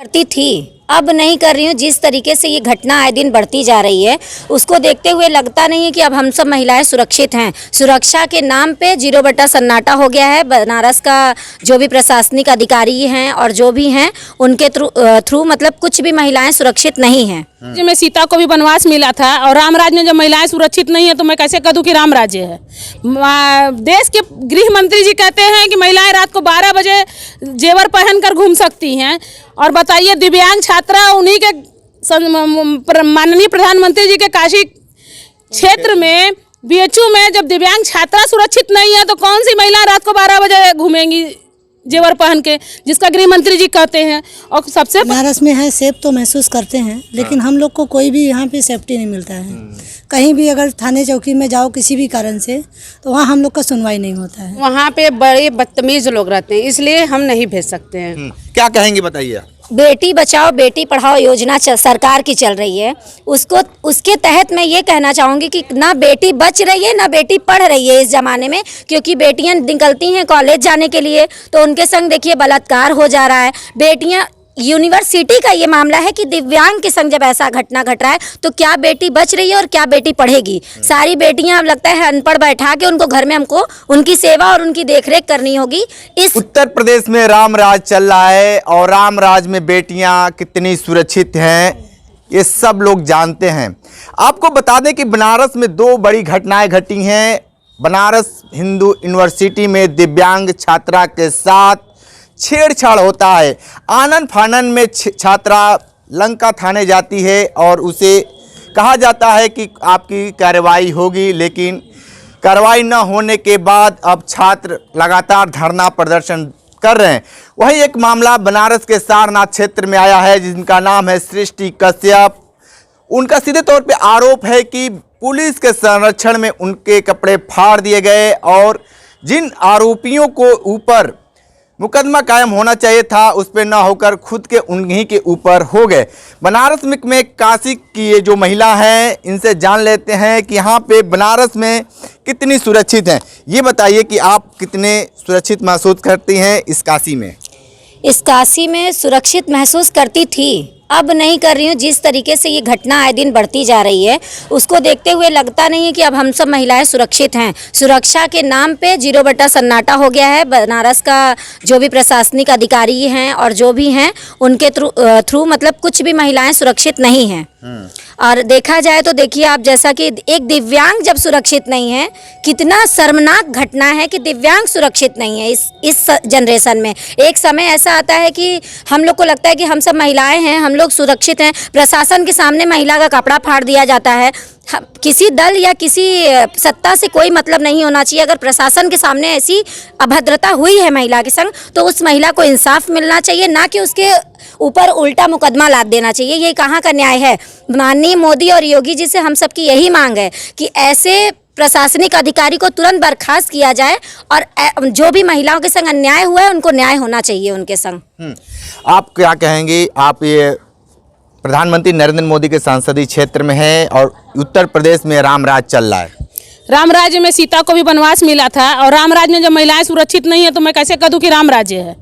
करती थी, अब नहीं कर रही हूँ। जिस तरीके से ये घटना आए दिन बढ़ती जा रही है, उसको देखते हुए लगता नहीं है कि अब हम सब महिलाएं सुरक्षित हैं। सुरक्षा के नाम पे 0 सन्नाटा हो गया है। बनारस का जो भी प्रशासनिक अधिकारी हैं और जो भी हैं, उनके थ्रू मतलब कुछ भी महिलाएं सुरक्षित नहीं हैं। में सीता को भी वनवास मिला था और राम राज्य में जब महिलाएं सुरक्षित नहीं है तो मैं कैसे कह दूं कि राम राज्य है। देश के गृह मंत्री जी कहते हैं कि महिलाएं रात को 12 बजे जेवर पहनकर घूम सकती हैं। और बताइए, दिव्यांग छात्रा उन्हीं के माननीय प्रधानमंत्री जी के काशी क्षेत्र में BHU में जब दिव्यांग छात्रा सुरक्षित नहीं है तो कौन सी महिला रात को 12 बजे घूमेंगी जेवर पहन के, जिसका गृह मंत्री जी कहते हैं। और सबसे बनारस में है सेफ तो महसूस करते हैं, लेकिन हम लोग को कोई भी यहाँ पे सेफ्टी नहीं मिलता है। कहीं भी अगर थाने चौकी में जाओ किसी भी कारण से, तो वहाँ हम लोग का सुनवाई नहीं होता है। वहाँ पे बड़े बदतमीज लोग रहते हैं, इसलिए हम नहीं भेज सकते हैं। क्या कहेंगे बताइए। बेटी बचाओ बेटी पढ़ाओ योजना सरकार की चल रही है, उसके तहत मैं ये कहना चाहूँगी कि ना बेटी बच रही है ना बेटी पढ़ रही है इस ज़माने में। क्योंकि बेटियां निकलती हैं कॉलेज जाने के लिए तो उनके संग देखिए बलात्कार हो जा रहा है। बेटियां, यूनिवर्सिटी का ये मामला है कि दिव्यांग के संग जब ऐसा घटना घट रहा है तो क्या बेटी बच रही है और क्या बेटी पढ़ेगी। सारी बेटियां अब लगता है अनपढ़ बैठा के उनको घर में हमको उनकी सेवा और उनकी देखरेख करनी होगी। इस उत्तर प्रदेश में राम राज चल रहा है और राम राज में बेटियां कितनी सुरक्षित हैं ये सब लोग जानते हैं। आपको बता दें कि बनारस में 2 बड़ी घटनाएं घटी हैं। बनारस हिंदू यूनिवर्सिटी में दिव्यांग छात्रा के साथ छेड़छाड़ होता है। आनन फानन में छात्रा लंका थाने जाती है और उसे कहा जाता है कि आपकी कार्रवाई होगी, लेकिन कार्रवाई न होने के बाद अब छात्र लगातार धरना प्रदर्शन कर रहे हैं। वहीं एक मामला बनारस के सारनाथ क्षेत्र में आया है जिनका नाम है सृष्टि कश्यप। उनका सीधे तौर पे आरोप है कि पुलिस के संरक्षण में उनके कपड़े फाड़ दिए गए और जिन आरोपियों को ऊपर मुकदमा कायम होना चाहिए था उस पर ना होकर खुद के उन्हीं के ऊपर हो गए। बनारस में काशी की ये जो महिला है इनसे जान लेते हैं कि यहाँ पे बनारस में कितनी सुरक्षित हैं। ये बताइए कि आप कितने सुरक्षित महसूस करती हैं इस काशी में। इस काशी में सुरक्षित महसूस करती थी, अब नहीं कर रही हूँ। जिस तरीके से ये घटना आए दिन बढ़ती जा रही है, उसको देखते हुए लगता नहीं है कि अब हम सब महिलाएं सुरक्षित हैं। सुरक्षा के नाम पे 0 सन्नाटा हो गया है। बनारस का जो भी प्रशासनिक अधिकारी हैं और जो भी हैं, उनके थ्रू मतलब कुछ भी महिलाएं सुरक्षित नहीं हैं। और देखा जाए तो देखिए आप, जैसा कि एक दिव्यांग जब सुरक्षित नहीं है, कितना शर्मनाक घटना है कि दिव्यांग सुरक्षित नहीं है इस जनरेशन में। एक समय ऐसा आता है कि हम लोग को लगता है कि हम सब महिलाएं हैं, हम लोग सुरक्षित हैं। प्रशासन के सामने महिला का कपड़ा फाड़ दिया जाता है। किसी दल या किसी सत्ता से कोई मतलब नहीं होना चाहिए। अगर प्रशासन के सामने ऐसी अभद्रता हुई है महिला के संग तो उस महिला को इंसाफ मिलना चाहिए, ना कि उसके ऊपर उल्टा मुकदमा लाद देना चाहिए। ये कहाँ का न्याय है। माननीय मोदी और योगी जी से हम सबकी यही मांग है कि ऐसे प्रशासनिक अधिकारी को तुरंत बर्खास्त किया जाए और जो भी महिलाओं के संग अन्याय हुआ है उनको न्याय होना चाहिए उनके संग। आप क्या कहेंगे। आप ये प्रधानमंत्री नरेंद्र मोदी के संसदीय क्षेत्र में है और उत्तर प्रदेश में राम राज चल रहा है। राम राज्य में सीता को भी वनवास मिला था और राम राज्य में जब महिलाएं सुरक्षित नहीं है तो मैं कैसे कह दूं कि राम राज्य है।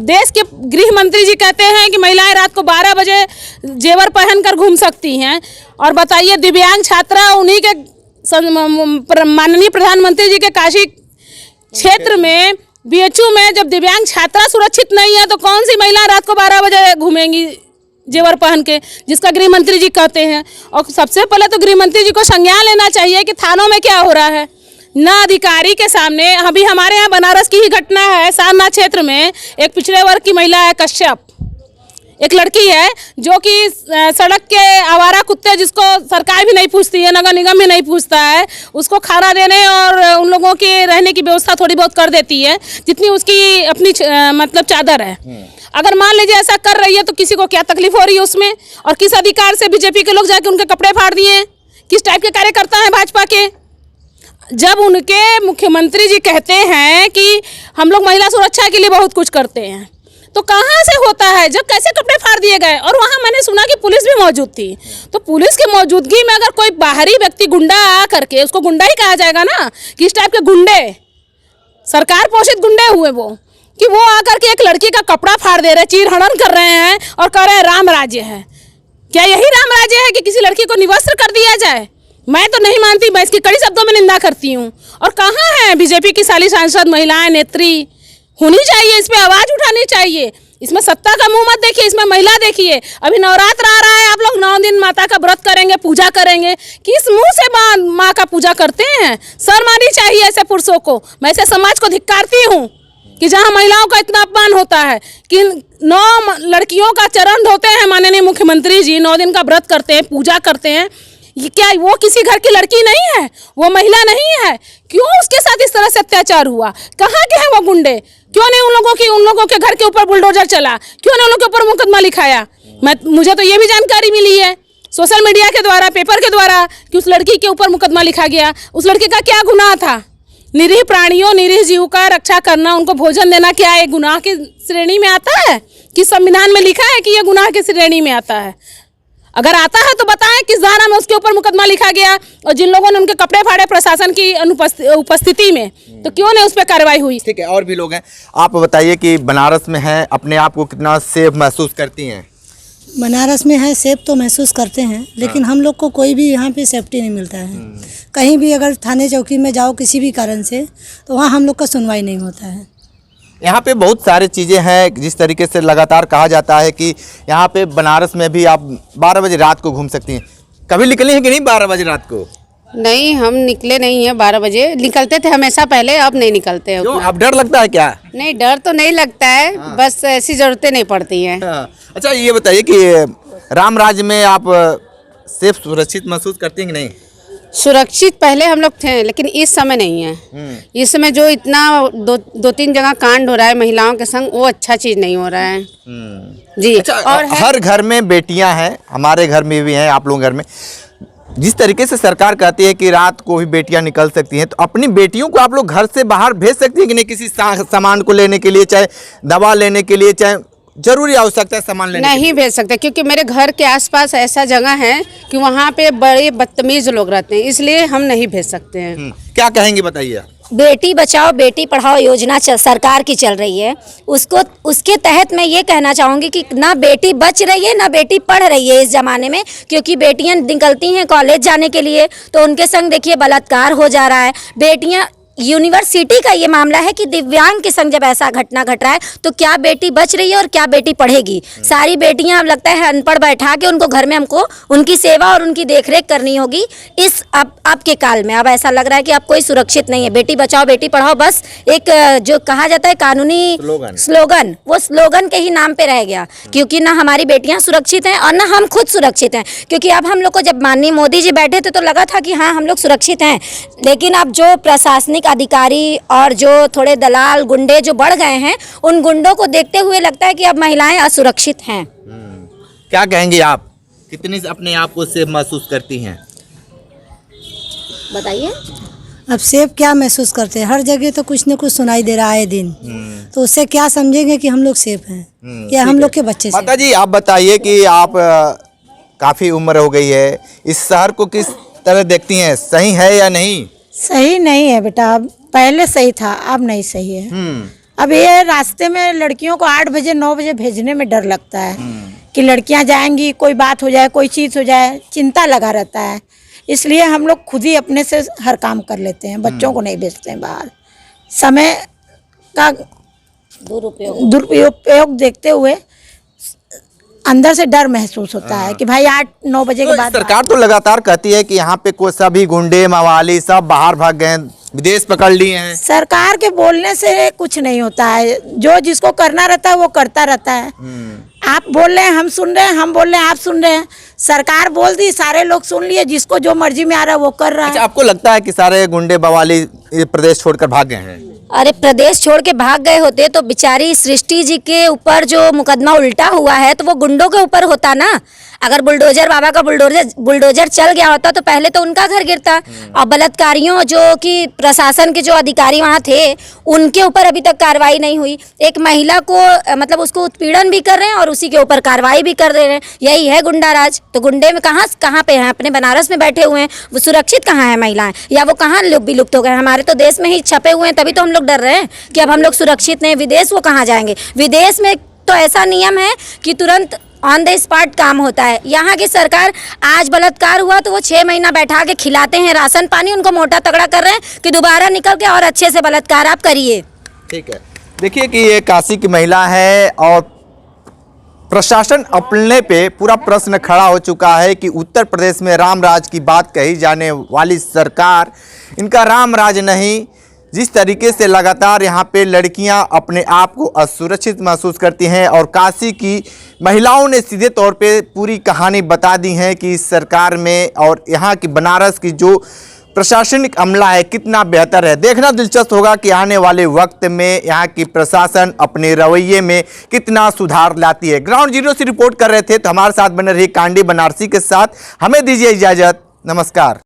देश के गृह मंत्री जी कहते हैं कि महिलाएं रात को 12 बजे जेवर पहनकर घूम सकती हैं। और बताइए, दिव्यांग छात्रा उन्हीं के माननीय प्रधानमंत्री जी के काशी क्षेत्र में BHU में जब दिव्यांग छात्रा सुरक्षित नहीं है तो कौन सी महिला रात को 12 बजे घूमेंगी जेवर पहन के, जिसका गृह मंत्री जी कहते हैं। और सबसे पहले तो गृह मंत्री जी को संज्ञान लेना चाहिए कि थानों में क्या हो रहा है। ना अधिकारी के सामने, अभी हमारे यहाँ बनारस की ही घटना है, सारनाथ क्षेत्र में एक पिछड़े वर्ग की महिला है कश्यप, एक लड़की है जो कि सड़क के आवारा कुत्ते जिसको सरकार भी नहीं पूछती है, नगर निगम भी नहीं पूछता है, उसको खाना देने और उन लोगों के रहने की व्यवस्था थोड़ी बहुत कर देती है जितनी उसकी अपनी मतलब चादर है। अगर मान लीजिए ऐसा कर रही है तो किसी को क्या तकलीफ हो रही है उसमें। और किस अधिकार से बीजेपी के लोग जाके उनके कपड़े फाड़ दिए। किस टाइप के कार्यकर्ता हैं भाजपा के। जब उनके मुख्यमंत्री जी कहते हैं कि हम लोग महिला सुरक्षा के लिए बहुत कुछ करते हैं, तो कहाँ से होता है जब कैसे कपड़े फाड़ दिए गए। और वहाँ मैंने सुना कि पुलिस भी मौजूद थी। तो पुलिस की मौजूदगी में अगर कोई बाहरी व्यक्ति गुंडा आ करके, उसको गुंडा ही कहा जाएगा ना, किस टाइप के गुंडे, सरकार पोषित गुंडे हुए वो, कि वो आकर के एक लड़की का कपड़ा फाड़ दे रहे, चीर हनन कर रहे हैं और कह रहे हैं राम राज्य है। क्या यही राम राज्य है कि किसी लड़की को निवस्त्र कर दिया जाए? मैं तो नहीं मानती, मैं इसकी कड़ी शब्दों में निंदा करती हूँ। और कहाँ है बीजेपी की साली सांसद, महिलाएं, नेत्री? होनी चाहिए, इस पर आवाज़ उठानी चाहिए। इसमें सत्ता का मुंह मत देखिए, इसमें महिला देखिए। अभी नवरात्र आ रहा है, आप लोग 9 दिन माता का व्रत करेंगे, पूजा करेंगे। किस मुंह से माँ का पूजा करते हैं? शर्म आनी चाहिए ऐसे पुरुषों को। मैं ऐसे समाज को धिक्कारती हूँ कि जहाँ महिलाओं का इतना अपमान होता है कि 9 लड़कियों का चरण धोते हैं माननीय मुख्यमंत्री जी, 9 दिन का व्रत करते हैं, पूजा करते हैं। ये क्या वो किसी घर की लड़की नहीं है? वो महिला नहीं है? क्यों उसके साथ इस तरह से अत्याचार हुआ? कहाँ के हैं वो गुंडे? क्यों नहीं उन लोगों के घर के ऊपर बुलडोजर चला? क्यों नहीं उन लोगों के ऊपर मुकदमा लिखाया? मुझे तो ये भी जानकारी मिली है सोशल मीडिया के द्वारा, पेपर के द्वारा, कि उस लड़की के ऊपर मुकदमा लिखा गया। उस लड़की का क्या गुनाह था? निरीह प्राणियों, निरीह जीव का रक्षा करना, उनको भोजन देना, क्या एक गुनाह की श्रेणी में आता है? कि संविधान में लिखा है कि ये गुनाह की श्रेणी में आता है? अगर आता है तो बताएं किस धारा में उसके ऊपर मुकदमा लिखा गया, और जिन लोगों ने उनके कपड़े फाड़े प्रशासन की उपस्थिति में, तो क्यों नहीं उस पर कार्रवाई हुई? ठीक है, और भी लोग हैं। आप बताइए कि बनारस में हैं, अपने आप को कितना सेफ महसूस करती हैं? बनारस में है, सेफ तो महसूस करते हैं, लेकिन हम लोग को कोई भी यहाँ पे सेफ्टी नहीं मिलता है। कहीं भी अगर थाने चौकी में जाओ किसी भी कारण से, तो वहाँ हम लोग का सुनवाई नहीं होता है। यहाँ पे बहुत सारी चीज़ें हैं, जिस तरीके से लगातार कहा जाता है कि यहाँ पे बनारस में भी आप 12 बजे रात को घूम सकती हैं। कभी निकली हैं कि नहीं 12 बजे रात को? नहीं, हम निकले नहीं है 12 बजे। निकलते थे हमेशा पहले, अब नहीं निकलते हैं क्यों? उतना। अब डर लगता है क्या? नहीं, डर तो नहीं लगता है, बस ऐसी जरूरतें नहीं पड़ती हैं। अच्छा, ये बताइए कि राम राज्य में आप सेफ सुरक्षित महसूस करती हैं कि नहीं? सुरक्षित पहले हम लोग थे, लेकिन इस समय नहीं है। इस समय जो इतना 2-3 जगह कांड हो रहा है महिलाओं के संग, वो अच्छा चीज़ नहीं हो रहा है जी। अच्छा, और हर घर में बेटियां हैं, हमारे घर में भी हैं, आप लोगों के घर में। जिस तरीके से सरकार कहती है कि रात को भी बेटियां निकल सकती हैं, तो अपनी बेटियों को आप लोग घर से बाहर भेज सकती हैं कि नहीं? किसी सामान को लेने के लिए, चाहे दवा लेने के लिए, चाहे जरूरी आवश्यकता है सामान लेने नहीं भेज सकते, क्योंकि मेरे घर के आसपास ऐसा जगह है कि वहाँ पे बड़े बदतमीज लोग रहते हैं, इसलिए हम नहीं भेज सकते हैं। क्या कहेंगे बताइए? बेटी बचाओ बेटी पढ़ाओ योजना सरकार की चल रही है, उसके तहत मैं ये कहना चाहूँगी कि ना बेटी बच रही है ना बेटी पढ़ रही है इस ज़माने में। क्योंकि बेटियां निकलती हैं कॉलेज जाने के लिए, तो उनके संग देखिए बलात्कार हो जा रहा है। बेटियां, यूनिवर्सिटी का ये मामला है कि दिव्यांग के संग जब ऐसा घटना घट रहा है, तो क्या बेटी बच रही है और क्या बेटी पढ़ेगी? सारी बेटियां अब लगता है अनपढ़ बैठा के उनको घर में हमको उनकी सेवा और उनकी देखरेख करनी होगी। इस अब के काल में अब ऐसा लग रहा है कि अब कोई सुरक्षित नहीं है। बेटी बचाओ बेटी पढ़ाओ बस एक जो कहा जाता है कानूनी स्लोगन, वो स्लोगन के ही नाम पे रह गया। क्योंकि ना हमारी बेटियां सुरक्षित हैं और ना हम खुद सुरक्षित हैं। क्योंकि अब हम लोग को जब माननीय मोदी जी बैठे थे तो लगा था कि हाँ हम लोग सुरक्षित हैं, लेकिन अब जो प्रशासनिक अधिकारी और जो थोड़े दलाल गुंडे जो बढ़ गए हैं, उन गुंडों को देखते हुए लगता है कि अब महिलाएं असुरक्षित हैं। क्या कहेंगे आप? कितनी अपने आप को सेफ महसूस करती हैं? बताइए। अब सेफ क्या महसूस करते हैं? हर जगह तो कुछ न कुछ सुनाई दे रहा है दिन, तो उससे क्या समझेंगे कि हम लोग सेफ हैं या हम लोग के बच्चे माता जी, आप बताइए कि आप काफ़ी उम्र हो गई है, इस शहर को किस तरह देखती हैं? सही है या नहीं? सही नहीं है बेटा, अब पहले सही था, अब नहीं सही है। अब ये रास्ते में लड़कियों को 8 बजे 9 बजे भेजने में डर लगता है कि लड़कियां जाएंगी, कोई बात हो जाए, कोई चीज़ हो जाए, चिंता लगा रहता है। इसलिए हम लोग खुद ही अपने से हर काम कर लेते हैं, बच्चों को नहीं भेजते हैं बाहर। समय का दुरुपयोग देखते हुए अंदर से डर महसूस होता है कि भाई 8-9 बजे के बाद। सरकार तो लगातार कहती है कि यहाँ पे कोई सभी गुंडे मवाली सब बाहर भाग गए, विदेश पकड़ लिए हैं। सरकार के बोलने से कुछ नहीं होता है, जो जिसको करना रहता है वो करता रहता है। आप बोल रहे हैं हम सुन रहे हैं, हम बोल रहे हैं आप सुन रहे हैं। सरकार बोल दी, सारे लोग सुन लिए, जिसको जो मर्जी में आ रहा है वो कर रहा है। अच्छा, आपको लगता है कि सारे गुंडे बवाली प्रदेश छोड़कर भाग गए हैं? अरे प्रदेश छोड़ के भाग गए होते तो बेचारी सृष्टि जी के ऊपर जो मुकदमा उल्टा हुआ है तो वो गुंडों के ऊपर होता ना। अगर बुलडोजर बाबा का बुलडोजर चल गया होता तो पहले तो उनका घर गिरता। और बलात्कारियों जो कि प्रशासन के जो अधिकारी वहाँ थे, उनके ऊपर अभी तक कार्रवाई नहीं हुई। एक महिला को मतलब उसको उत्पीड़न भी कर रहे हैं और उसी के ऊपर कार्रवाई भी कर दे रहे हैं। यही है गुंडा राज। तो गुंडे में कहाँ पे हैं? अपने बनारस में बैठे हुए हैं, वो सुरक्षित कहाँ है महिलाएं? या वो कहाँ विलुप्त हो गए? हमारे हमारे तो देश में ही छपे हुए हैं, तभी तो हम लोग डर रहे हैं कि अब हम लोग सुरक्षित नहीं, विदेश वो कहाँ जाएंगे। विदेश में तो ऐसा नियम है कि तुरंत ऑन द स्पॉट काम होता है। यहाँ की सरकार, आज बलात्कार हुआ तो वो 6 महीना बैठा के खिलाते हैं राशन पानी, उनको मोटा तगड़ा कर रहे हैं कि दोबारा निकल के और अच्छे से बलात्कार आप करिए। ठीक है, देखिए कि ये काशी की महिला है और प्रशासन अपने पे पूरा प्रश्न खड़ा हो चुका है कि उत्तर प्रदेश में राम राज की बात कही जाने वाली सरकार, इनका राम राज नहीं। जिस तरीके से लगातार यहाँ पे लड़कियाँ अपने आप को असुरक्षित महसूस करती हैं और काशी की महिलाओं ने सीधे तौर पे पूरी कहानी बता दी है कि इस सरकार में और यहाँ की बनारस की जो प्रशासनिक अमला है कितना बेहतर है। देखना दिलचस्प होगा कि आने वाले वक्त में यहाँ की प्रशासन अपने रवैये में कितना सुधार लाती है। ग्राउंड जीरो से रिपोर्ट कर रहे थे तो हमारे साथ बने रही कांडी बनारसी के साथ। हमें दीजिए इजाज़त, नमस्कार।